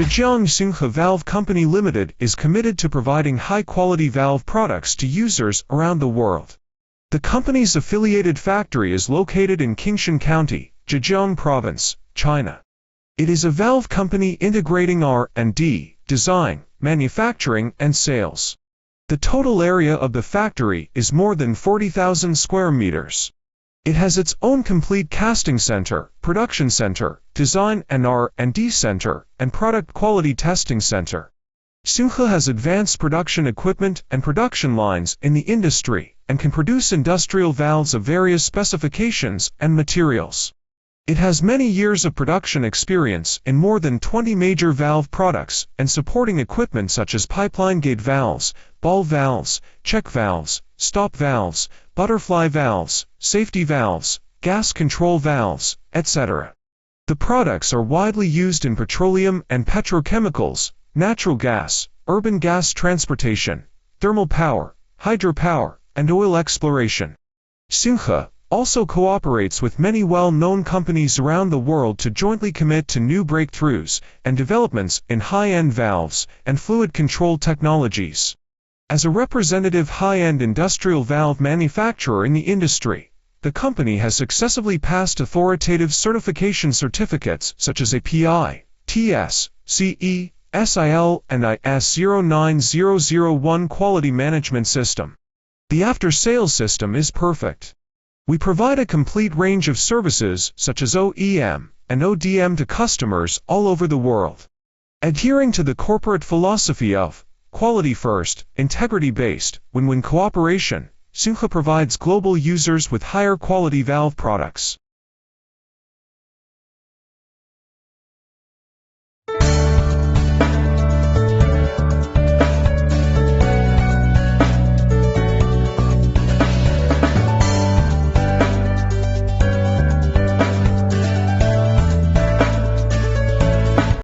Zhejiang Synhe Valve Company Limited is committed to providing high-quality valve products to users around the world. The company's affiliated factory is located in Qingshan County, Zhejiang Province, China. It is a valve company integrating R&D, design, manufacturing, and sales. The total area of the factory is more than 40,000 square meters. It has its own complete casting center, production center, design and R&D center, and product quality testing center. Synhe has advanced production equipment and production lines in the industry and can produce industrial valves of various specifications and materials. It has many years of production experience in more than 20 major valve products and supporting equipment such as pipeline gate valves, ball valves, check valves, stop valves, butterfly valves, safety valves, gas control valves, etc. The products are widely used in petroleum and petrochemicals, natural gas, urban gas transportation, thermal power, hydropower, and oil exploration. Synhe also cooperates with many well-known companies around the world to jointly commit to new breakthroughs and developments in high-end valves and fluid control technologies. As a representative high-end industrial valve manufacturer in the industry, the company has successfully passed authoritative certification certificates such as API, TS, CE, SIL, and IS 09001 Quality Management System. The after-sales system is perfect. We provide a complete range of services such as OEM and ODM to customers all over the world. Adhering to the corporate philosophy of quality first, integrity-based, win-win cooperation, Synhe provides global users with higher quality valve products.